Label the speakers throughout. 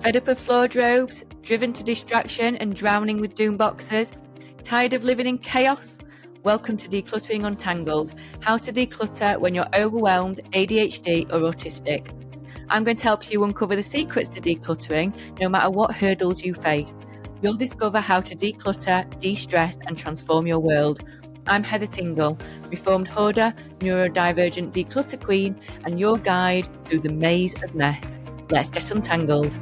Speaker 1: Fed up of floor robes, driven to distraction and drowning with doom boxes? Tired of living in chaos? Welcome to Decluttering Untangled, how to declutter when you're overwhelmed, ADHD or autistic. I'm going to help you uncover the secrets to decluttering no matter what hurdles you face. You'll discover how to declutter, de-stress and transform your world. I'm Heather Tingle, reformed hoarder, neurodivergent declutter queen and your guide through the maze of mess. Let's get untangled.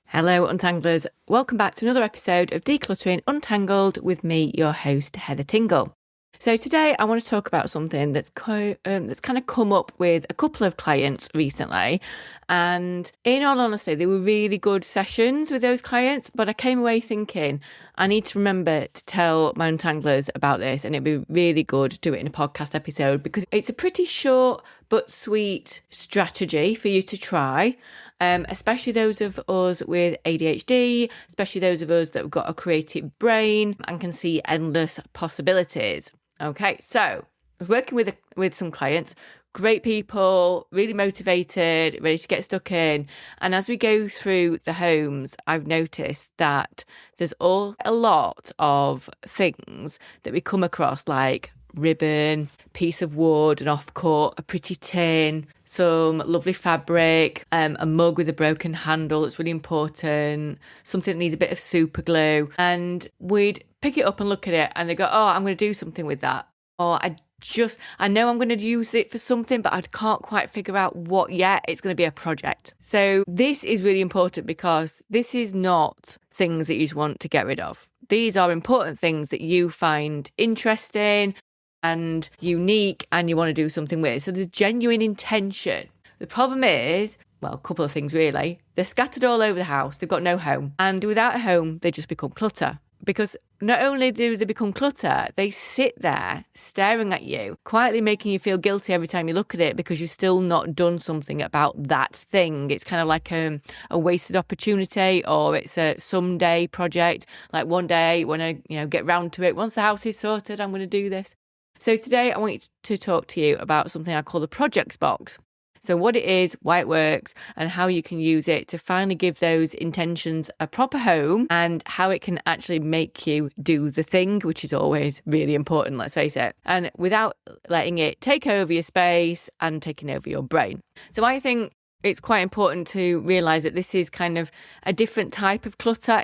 Speaker 1: Hello Untanglers, welcome back to another episode of Decluttering Untangled with me, your host Heather Tingle. So today I want to talk about something that's kind of come up with a couple of clients recently, and in all honesty they were really good sessions with those clients, but I came away thinking I need to remember to tell my Untanglers about this, and it'd be really good to do it in a podcast episode because it's a pretty short but sweet strategy for you to try. Especially those of us with ADHD, especially those of us that have got a creative brain and can see endless possibilities. Okay, so I was working with some clients, great people, really motivated, ready to get stuck in. And as we go through the homes, I've noticed that there's a lot of things that we come across, like ribbon, piece of wood, an offcut, a pretty tin, some lovely fabric, a mug with a broken handle that's really important, something that needs a bit of super glue. And we'd pick it up and look at it and they go, oh, I'm going to do something with that. Or I know I'm going to use it for something, but I can't quite figure out what yet. It's going to be a project. So this is really important because this is not things that you just want to get rid of. These are important things that you find interesting and unique and you want to do something with. So there's genuine intention. The problem is, well, a couple of things really. They're scattered all over the house. They've got no home. And without a home, they just become clutter. Because not only do they become clutter, they sit there staring at you, quietly making you feel guilty every time you look at it because you've still not done something about that thing. It's kind of like a wasted opportunity, or it's a someday project. Like one day when I get round to it, once the house is sorted, I'm going to do this. So today I want to talk to you about something I call the projects box. So what it is, why it works, and how you can use it to finally give those intentions a proper home, and how it can actually make you do the thing, which is always really important, let's face it, and without letting it take over your space and taking over your brain. So I think it's quite important to realise that this is kind of a different type of clutter.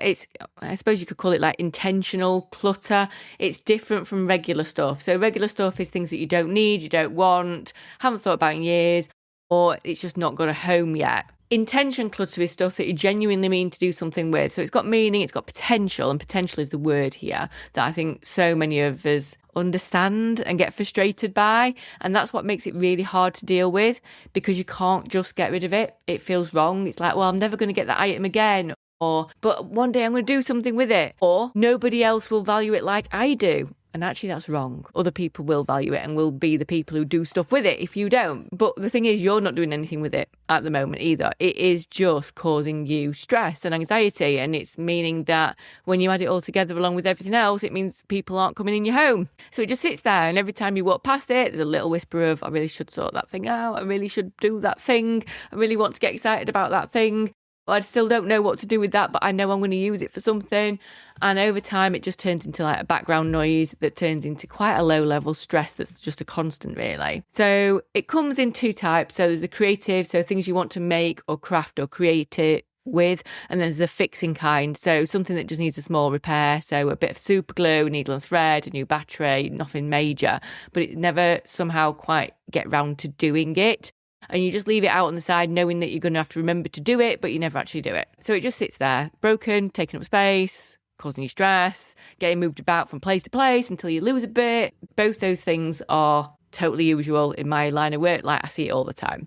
Speaker 1: I suppose you could call it like intentional clutter. It's different from regular stuff. So regular stuff is things that you don't need, you don't want, haven't thought about in years, or it's just not got a home yet. Intention clutter is stuff that you genuinely mean to do something with. So it's got meaning, it's got potential, and potential is the word here that I think so many of us understand and get frustrated by. And that's what makes it really hard to deal with, because you can't just get rid of it. It feels wrong. It's like, well, I'm never going to get that item again. Or, but one day I'm going to do something with it. Or nobody else will value it like I do. And actually that's wrong. Other people will value it and will be the people who do stuff with it if you don't. But the thing is, you're not doing anything with it at the moment either. It is just causing you stress and anxiety. And it's meaning that when you add it all together along with everything else, it means people aren't coming in your home. So it just sits there, and every time you walk past it, there's a little whisper of, I really should sort that thing out. I really should do that thing. I really want to get excited about that thing. I still don't know what to do with that, but I know I'm going to use it for something. And over time, it just turns into like a background noise that turns into quite a low level stress that's just a constant, really. So it comes in two types. So there's the creative, so things you want to make or craft or create it with, and then there's the fixing kind, so something that just needs a small repair, so a bit of super glue, needle and thread, a new battery, nothing major, but it never somehow quite get round to doing it. And you just leave it out on the side knowing that you're going to have to remember to do it, but you never actually do it. So it just sits there, broken, taking up space, causing you stress, getting moved about from place to place until you lose a bit. Both those things are totally usual in my line of work. Like, I see it all the time.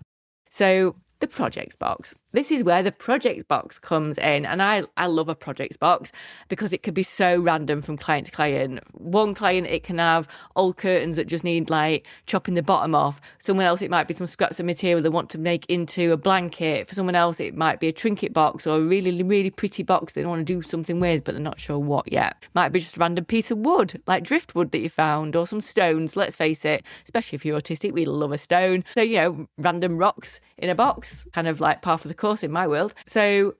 Speaker 1: So the projects box. This is where the project box comes in. And I love a projects box because it could be so random from client to client. One client, it can have old curtains that just need like chopping the bottom off. Someone else, it might be some scraps of material they want to make into a blanket. For someone else, it might be a trinket box or a really, really pretty box they want to do something with, but they're not sure what yet. Might be just a random piece of wood, like driftwood that you found, or some stones. Let's face it, especially if you're autistic, we love a stone. So, random rocks in a box, kind of like par for the course in my world. So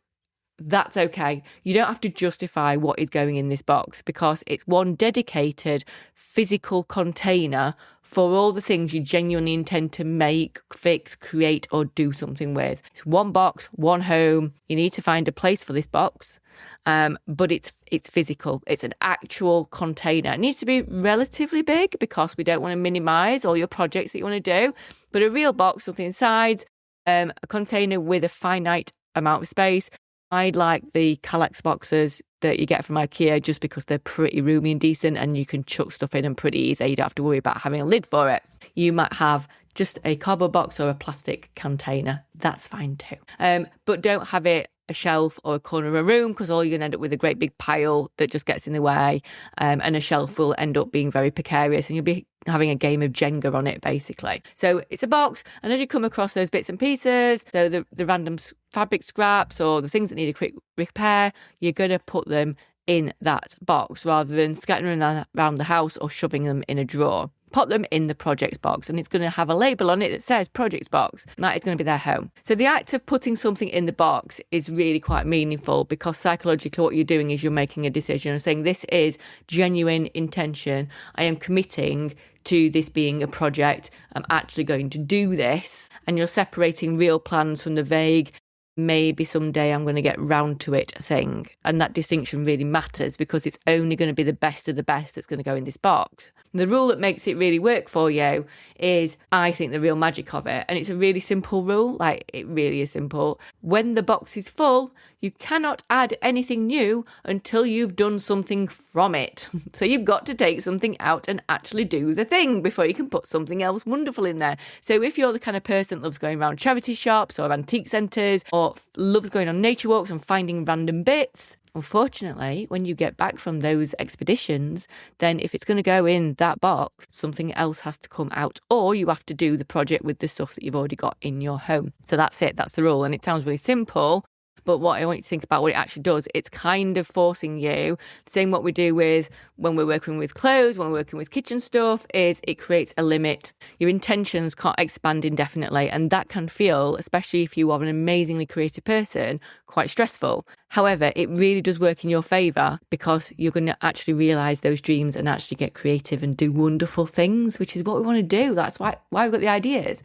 Speaker 1: that's okay. You don't have to justify what is going in this box because it's one dedicated physical container for all the things you genuinely intend to make, fix, create, or do something with. It's one box, one home. You need to find a place for this box, but it's physical. It's an actual container. It needs to be relatively big because we don't want to minimise all your projects that you want to do, but a real box, something inside, a container with a finite amount of space. I like the Kallax boxes that you get from IKEA just because they're pretty roomy and decent and you can chuck stuff in them pretty easy. You don't have to worry about having a lid for it. You might have just a cardboard box or a plastic container. That's fine too. But don't have it a shelf or a corner of a room because all you're going to end up with a great big pile that just gets in the way, and a shelf will end up being very precarious and you'll be having a game of Jenga on it basically. So it's a box, and as you come across those bits and pieces, so the random fabric scraps or the things that need a quick repair, you're going to put them in that box rather than scattering them around the house or shoving them in a drawer. Pop them in the projects box, and it's going to have a label on it that says projects box. That is going to be their home. So the act of putting something in the box is really quite meaningful because psychologically what you're doing is you're making a decision and saying this is genuine intention. I am committing to this being a project. I'm actually going to do this. And you're separating real plans from the vague, maybe someday I'm going to get round to it thing. And that distinction really matters because it's only going to be the best of the best that's going to go in this box. And the rule that makes it really work for you is, I think, the real magic of it. And it's a really simple rule, like it really is simple. When the box is full, you cannot add anything new until you've done something from it. So you've got to take something out and actually do the thing before you can put something else wonderful in there. So if you're the kind of person that loves going around charity shops or antique centres or loves going on nature walks and finding random bits, unfortunately, when you get back from those expeditions, then if it's going to go in that box, something else has to come out, or you have to do the project with the stuff that you've already got in your home. So that's it. That's the rule. And it sounds really simple, but what I want you to think about what it actually does, it's kind of forcing you, same what we do with when we're working with clothes, when we're working with kitchen stuff, is it creates a limit. Your intentions can't expand indefinitely, and that can feel, especially if you are an amazingly creative person, quite stressful. However, it really does work in your favour because you're going to actually realise those dreams and actually get creative and do wonderful things, which is what we want to do. That's why we've got the ideas.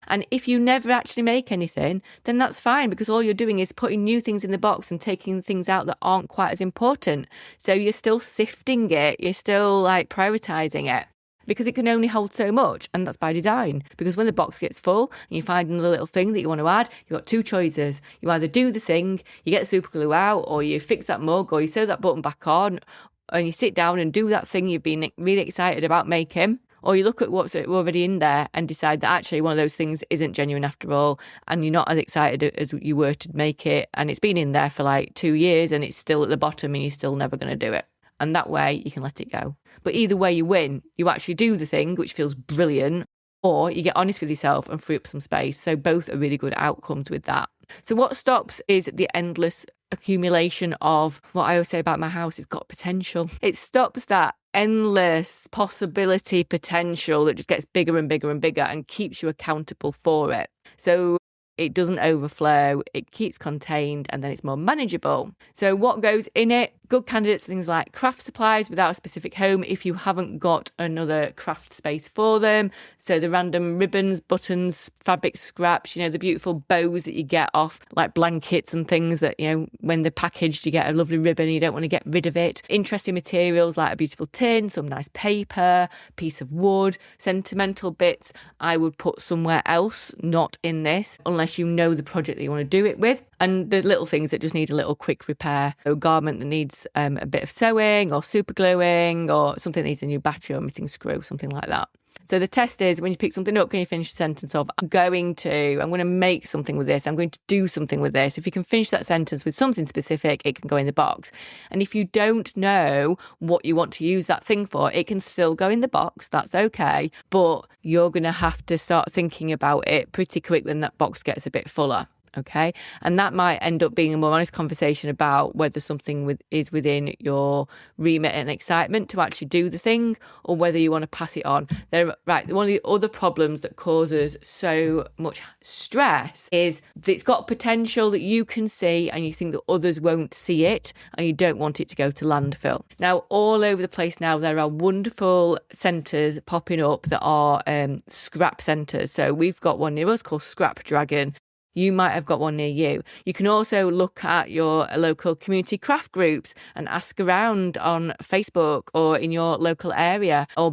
Speaker 1: And if you never actually make anything, then that's fine because all you're doing is putting new things in the box and taking things out that aren't quite as important. So you're still sifting it. You're still like prioritising it because it can only hold so much. And that's by design, because when the box gets full and you find another little thing that you want to add, you've got two choices. You either do the thing, you get super glue out, or you fix that mug, or you sew that button back on, and you sit down and do that thing you've been really excited about making. Or you look at what's already in there and decide that actually one of those things isn't genuine after all, and you're not as excited as you were to make it, and it's been in there for like 2 years and it's still at the bottom and you're still never going to do it. And that way you can let it go. But either way you win. You actually do the thing, which feels brilliant, or you get honest with yourself and free up some space. So both are really good outcomes with that. So what stops is the endless accumulation of what I always say about my house, it's got potential. It stops that endless possibility potential that just gets bigger and bigger and bigger and keeps you accountable for it. So it doesn't overflow, it keeps contained, and then it's more manageable. So what goes in it? Good candidates, things like craft supplies without a specific home if you haven't got another craft space for them. So the random ribbons, buttons, fabric scraps, the beautiful bows that you get off like blankets and things that, when they're packaged, you get a lovely ribbon, you don't want to get rid of it. Interesting materials like a beautiful tin, some nice paper, piece of wood, sentimental bits, I would put somewhere else, not in this, unless you know the project that you want to do it with. And the little things that just need a little quick repair. So a garment that needs a bit of sewing or super gluing, or something that needs a new battery or missing screw, something like that. So the test is when you pick something up, can you finish the sentence of, I'm going to make something with this. I'm going to do something with this. If you can finish that sentence with something specific, it can go in the box. And if you don't know what you want to use that thing for, it can still go in the box. That's okay. But you're going to have to start thinking about it pretty quick when that box gets a bit fuller. Okay. And that might end up being a more honest conversation about whether something is within your remit and excitement to actually do the thing, or whether you want to pass it on. One of the other problems that causes so much stress is that it's got potential that you can see and you think that others won't see it, and you don't want it to go to landfill. Now, all over the place now, there are wonderful centres popping up that are scrap centres. So we've got one near us called Scrap Dragon. You might have got one near you. You can also look at your local community craft groups and ask around on Facebook or in your local area, or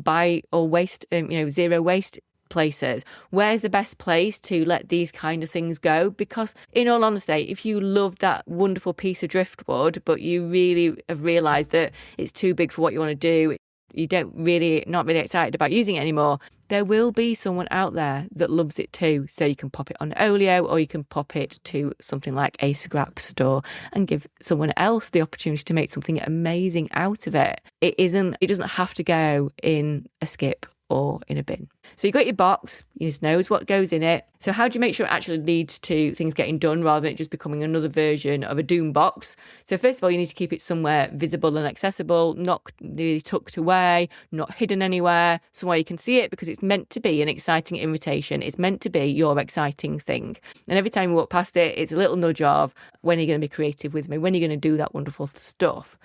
Speaker 1: waste, zero waste places. Where's the best place to let these kind of things go? Because in all honesty, if you love that wonderful piece of driftwood, but you really have realised that it's too big for what you want to do, you not really excited about using it anymore, there will be someone out there that loves it too. So you can pop it on Olio, or you can pop it to something like a scrap store and give someone else the opportunity to make something amazing out of it. It doesn't have to go in a skip or in a bin. So you've got your box, you just knows what goes in it. So how do you make sure it actually leads to things getting done rather than it just becoming another version of a doom box? So first of all, you need to keep it somewhere visible and accessible, not really tucked away, not hidden anywhere, somewhere you can see it, because it's meant to be an exciting invitation. It's meant to be your exciting thing. And every time you walk past it, it's a little nudge of, when are you going to be creative with me? When are you going to do that wonderful stuff?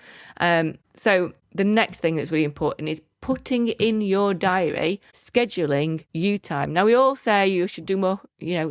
Speaker 1: So the next thing that's really important is putting in your diary, scheduling you time. Now, we all say you should do more,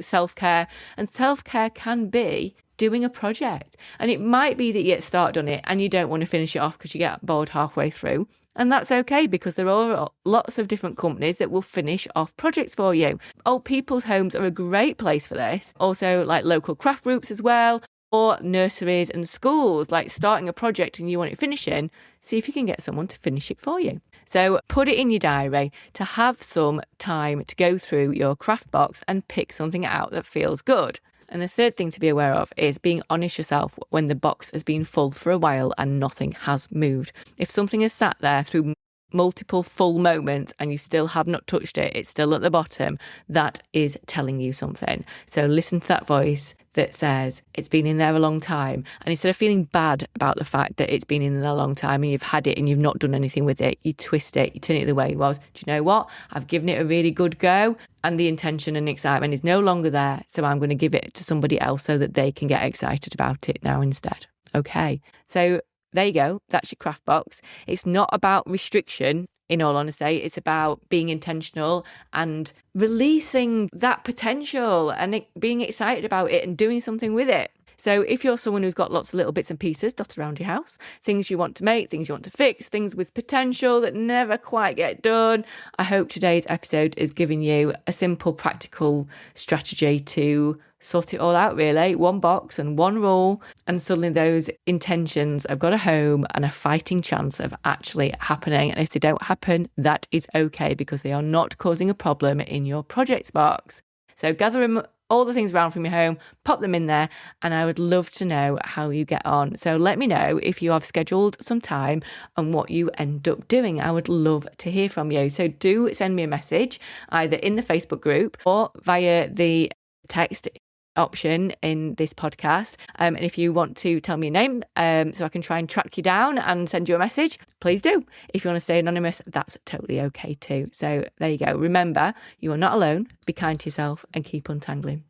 Speaker 1: self-care, and self-care can be doing a project. And it might be that you get started on it and you don't want to finish it off because you get bored halfway through. And that's okay, because there are lots of different companies that will finish off projects for you. Old people's homes are a great place for this. Also, like local craft groups as well, or nurseries and schools, like starting a project and you want it finishing, see if you can get someone to finish it for you. So put it in your diary to have some time to go through your craft box and pick something out that feels good. And the third thing to be aware of is being honest yourself when the box has been full for a while and nothing has moved. If something has sat there through multiple full moments and you still have not touched it, it's still at the bottom, that is telling you something. So listen to that voice that says it's been in there a long time. And instead of feeling bad about the fact that it's been in there a long time and you've had it and you've not done anything with it, you twist it, you turn it the way it was. Do you know what? I've given it a really good go, and the intention and excitement is no longer there. So I'm going to give it to somebody else so that they can get excited about it now instead. Okay. So there you go. That's your craft box. It's not about restriction, in all honesty. It's about being intentional and releasing that potential and being excited about it and doing something with it. So if you're someone who's got lots of little bits and pieces dotted around your house, things you want to make, things you want to fix, things with potential that never quite get done, I hope today's episode is giving you a simple, practical strategy to sort it all out, really. One box and one rule, and suddenly those intentions have got a home and a fighting chance of actually happening. And if they don't happen, that is okay, because they are not causing a problem in your projects box. So gather them, all the things around from your home, pop them in there, and I would love to know how you get on. So let me know if you have scheduled some time and what you end up doing. I would love to hear from you. So do send me a message either in the Facebook group or via the text option in this podcast. And if you want to tell me your name so I can try and track you down and send you a message, please do. If you want to stay anonymous, that's totally okay too. So there you go. Remember, you are not alone. Be kind to yourself and keep untangling.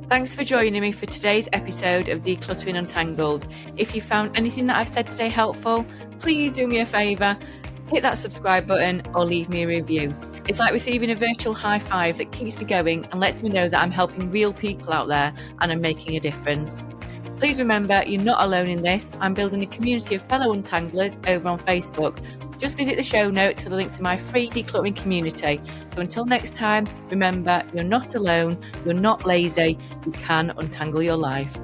Speaker 1: Thanks for joining me for today's episode of Decluttering Untangled. If you found anything that I've said today helpful, please do me a favour. Hit that subscribe button or leave me a review. It's like receiving a virtual high five that keeps me going and lets me know that I'm helping real people out there and I'm making a difference. Please remember, you're not alone in this. I'm building a community of fellow untanglers over on Facebook. Just visit the show notes for the link to my free decluttering community. So until next time, remember, you're not alone, you're not lazy, you can untangle your life.